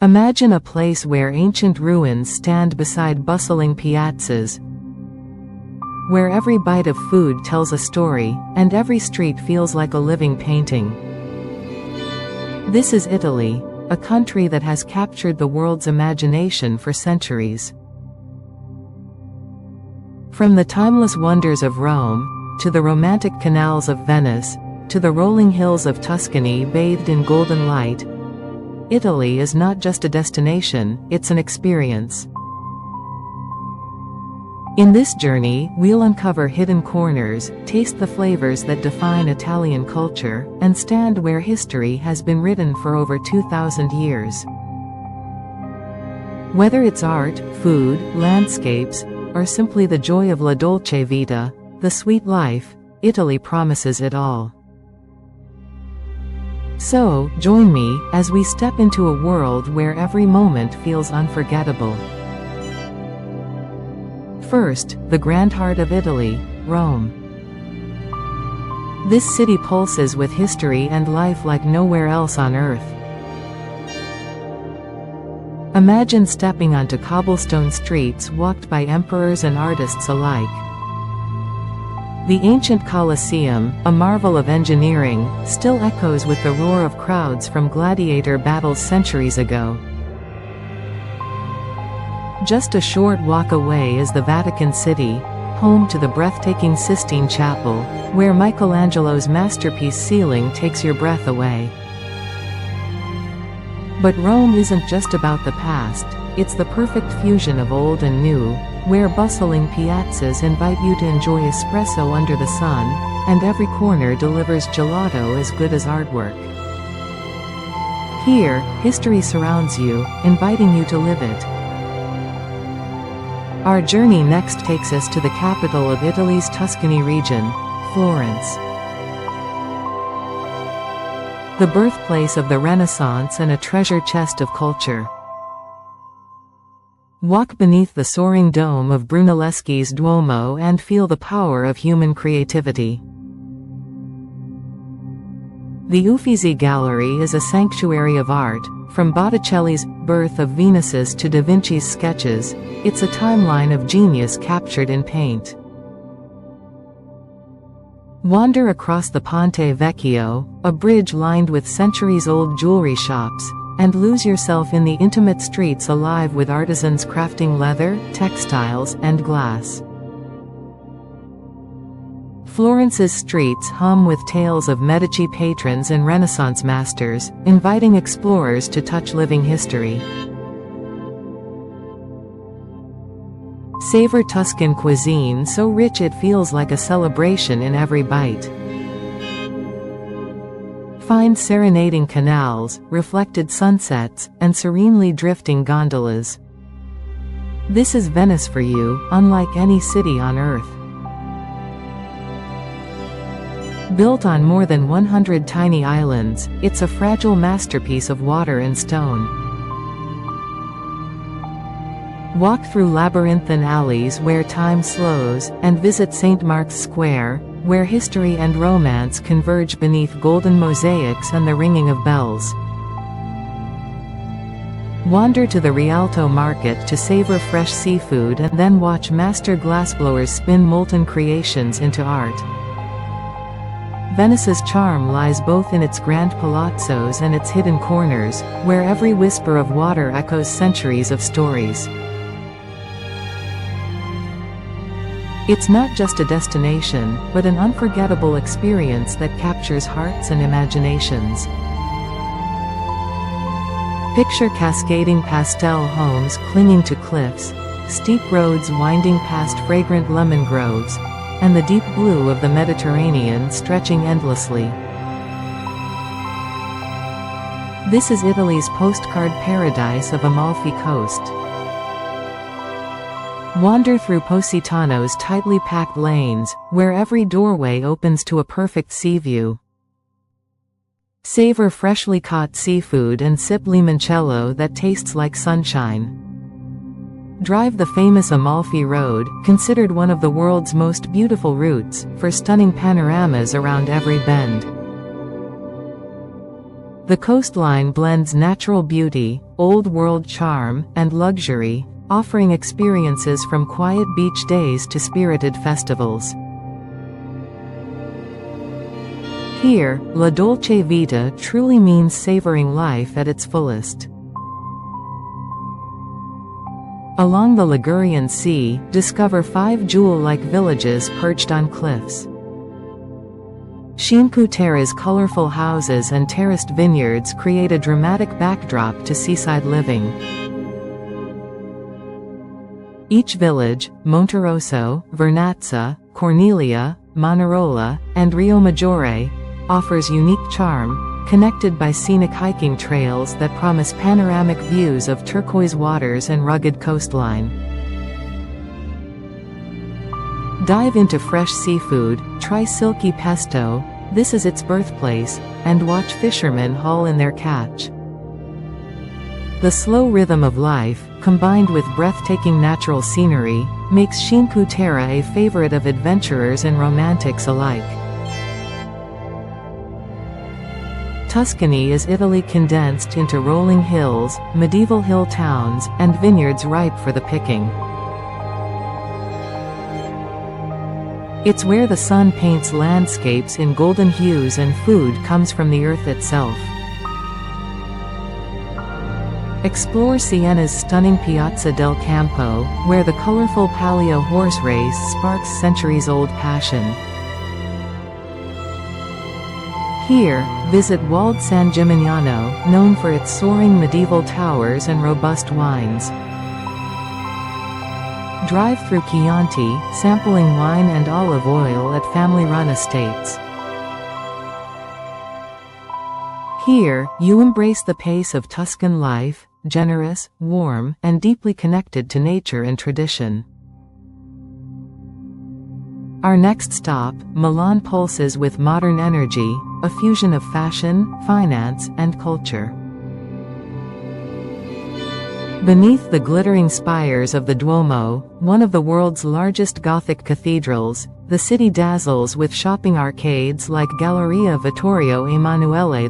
Imagine a place where ancient ruins stand beside bustling piazzas, where every bite of food tells a story, and every street feels like a living painting. This is Italy, a country that has captured the world's imagination for centuries. From the timeless wonders of Rome, to the romantic canals of Venice, to the rolling hills of Tuscany bathed in golden light, Italy is not just a destination, it's an experience. In this journey, we'll uncover hidden corners, taste the flavors that define Italian culture, and stand where history has been written for over 2,000 years. Whether it's art, food, landscapes, or simply the joy of la dolce vita, the sweet life, Italy promises it all. So, join me, as we step into a world where every moment feels unforgettable. First, the grand heart of Italy, Rome. This city pulses with history and life like nowhere else on earth. Imagine stepping onto cobblestone streets walked by emperors and artists alike. The ancient Colosseum, a marvel of engineering, still echoes with the roar of crowds from gladiator battles centuries ago. Just a short walk away is the Vatican City, home to the breathtaking Sistine Chapel, where Michelangelo's masterpiece ceiling takes your breath away. But Rome isn't just about the past, it's the perfect fusion of old and new, where bustling piazzas invite you to enjoy espresso under the sun, and every corner delivers gelato as good as artwork. Here, history surrounds you, inviting you to live it. Our journey next takes us to the capital of Italy's Tuscany region, Florence. The birthplace of the Renaissance and a treasure chest of culture. Walk beneath the soaring dome of Brunelleschi's Duomo and feel the power of human creativity. The Uffizi Gallery is a sanctuary of art. From Botticelli's Birth of Venuses to Da Vinci's sketches, it's a timeline of genius captured in paint. Wander across the Ponte Vecchio, a bridge lined with centuries-old jewelry shops, and lose yourself in the intimate streets alive with artisans crafting leather, textiles, and glass. Florence's streets hum with tales of Medici patrons and Renaissance masters, inviting explorers to touch living history. Savor Tuscan cuisine so rich it feels like a celebration in every bite. Find serenading canals, reflected sunsets, and serenely drifting gondolas. This is Venice for you, unlike any city on earth. Built on more than 100 tiny islands, it's a fragile masterpiece of water and stone. Walk through labyrinthine alleys where time slows, and visit St. Mark's Square, where history and romance converge beneath golden mosaics and the ringing of bells. Wander to the Rialto Market to savor fresh seafood and then watch master glassblowers spin molten creations into art. Venice's charm lies both in its grand palazzos and its hidden corners, where every whisper of water echoes centuries of stories. It's not just a destination, but an unforgettable experience that captures hearts and imaginations. Picture cascading pastel homes clinging to cliffs, steep roads winding past fragrant lemon groves, and the deep blue of the Mediterranean stretching endlessly. This is Italy's postcard paradise of Amalfi Coast. Wander through Positano's tightly packed lanes, where every doorway opens to a perfect sea view. Savor freshly caught seafood and sip limoncello that tastes like sunshine. Drive the famous Amalfi Road, considered one of the world's most beautiful routes, for stunning panoramas around every bend. The coastline blends natural beauty, old-world charm, and luxury, offering experiences from quiet beach days to spirited festivals. Here, La Dolce Vita truly means savoring life at its fullest. Along the Ligurian Sea, discover 5 jewel-like villages perched on cliffs. Cinque Terre's colorful houses and terraced vineyards create a dramatic backdrop to seaside living. Each village, Monterosso, Vernazza, Cornelia, Manarola, and Rio Maggiore, offers unique charm, connected by scenic hiking trails that promise panoramic views of turquoise waters and rugged coastline. Dive into fresh seafood, try silky pesto, this is its birthplace, and watch fishermen haul in their catch. The slow rhythm of life, combined with breathtaking natural scenery, makes Cinque Terre a favorite of adventurers and romantics alike. Tuscany is Italy condensed into rolling hills, medieval hill towns, and vineyards ripe for the picking. It's where the sun paints landscapes in golden hues and food comes from the earth itself. Explore Siena's stunning Piazza del Campo, where the colorful Palio horse race sparks centuries-old passion. Here, visit walled San Gimignano, known for its soaring medieval towers and robust wines. Drive through Chianti, sampling wine and olive oil at family-run estates. Here, you embrace the pace of Tuscan life, generous, warm, and deeply connected to nature and tradition. Our next stop, Milan, pulses with modern energy, a fusion of fashion, finance, and culture. Beneath the glittering spires of the Duomo, one of the world's largest Gothic cathedrals, the city dazzles with shopping arcades like Galleria Vittorio Emanuele II.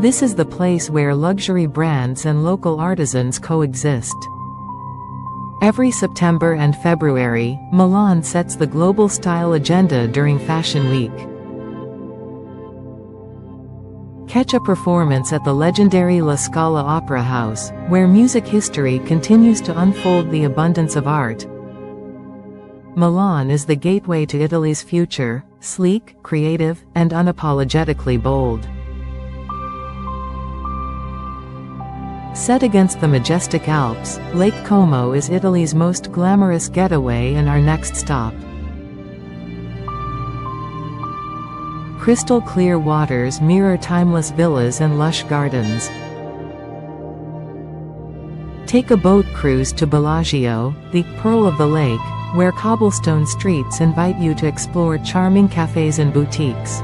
This is the place where luxury brands and local artisans coexist. Every September and February, Milan sets the global style agenda during Fashion Week. Catch a performance at the legendary La Scala Opera House, where music history continues to unfold the abundance of art. Milan is the gateway to Italy's future, sleek, creative, and unapologetically bold. Set against the majestic Alps, Lake Como is Italy's most glamorous getaway and our next stop. Crystal clear waters mirror timeless villas and lush gardens. Take a boat cruise to Bellagio, the pearl of the lake, where cobblestone streets invite you to explore charming cafes and boutiques.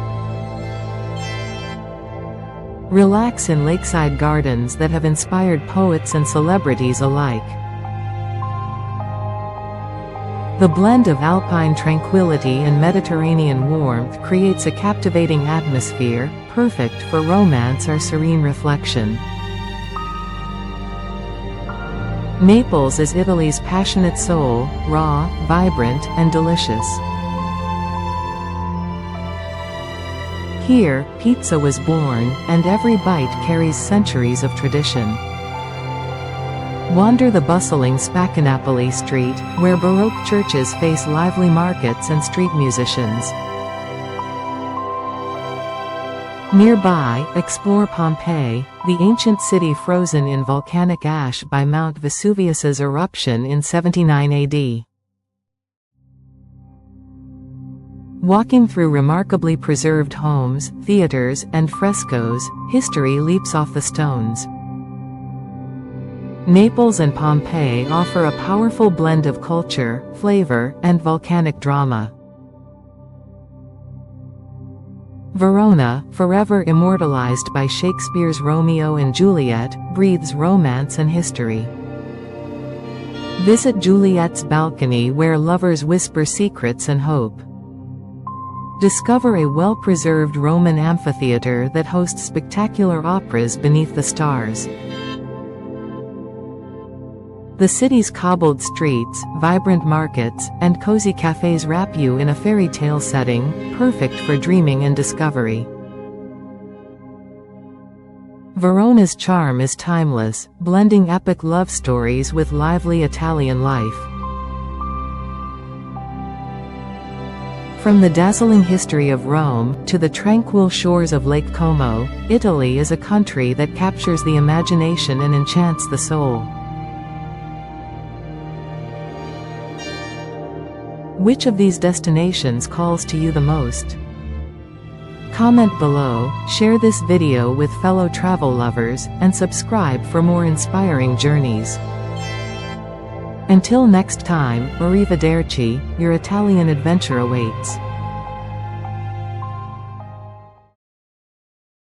Relax in lakeside gardens that have inspired poets and celebrities alike. The blend of alpine tranquility and Mediterranean warmth creates a captivating atmosphere, perfect for romance or serene reflection. Naples is Italy's passionate soul, raw, vibrant, and delicious. Here, pizza was born, and every bite carries centuries of tradition. Wander the bustling Spaccanapoli Street, where Baroque churches face lively markets and street musicians. Nearby, explore Pompeii, the ancient city frozen in volcanic ash by Mount Vesuvius's eruption in 79 AD. Walking through remarkably preserved homes, theaters, and frescoes, history leaps off the stones. Naples and Pompeii offer a powerful blend of culture, flavor, and volcanic drama. Verona, forever immortalized by Shakespeare's Romeo and Juliet, breathes romance and history. Visit Juliet's balcony where lovers whisper secrets and hope. Discover a well-preserved Roman amphitheater that hosts spectacular operas beneath the stars. The city's cobbled streets, vibrant markets, and cozy cafes wrap you in a fairy tale setting, perfect for dreaming and discovery. Verona's charm is timeless, blending epic love stories with lively Italian life. From the dazzling history of Rome, to the tranquil shores of Lake Como, Italy is a country that captures the imagination and enchants the soul. Which of these destinations calls to you the most? Comment below, share this video with fellow travel lovers, and subscribe for more inspiring journeys. Until next time, arrivederci, your Italian adventure awaits.